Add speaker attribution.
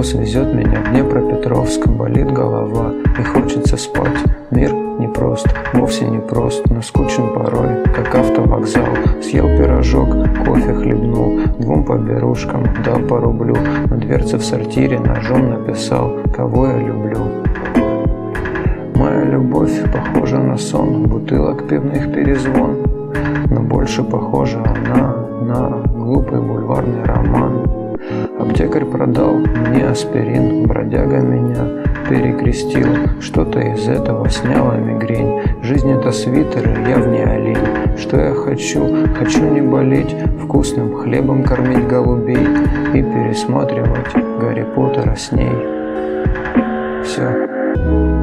Speaker 1: Паровоз везет меня в Днепропетровск, болит голова и хочется спать. Мир непрост, вовсе не прост, но скучен порой, как автовокзал. Съел пирожок, кофе хлебнул, 2 поберушкам дал по рублю. На дверце в сортире ножом написал, кого я люблю. Моя любовь похожа на сон, бутылок пивных перезвон, но больше похожа она на глупый бульварный роман. Аптекарь продал мне аспирин, бродяга меня перекрестил, что-то из этого сняло мигрень. Жизнь это свитер, и я в ней олень. Что я хочу? Хочу не болеть, вкусным хлебом кормить голубей и пересматривать Гарри Поттера с ней. Все.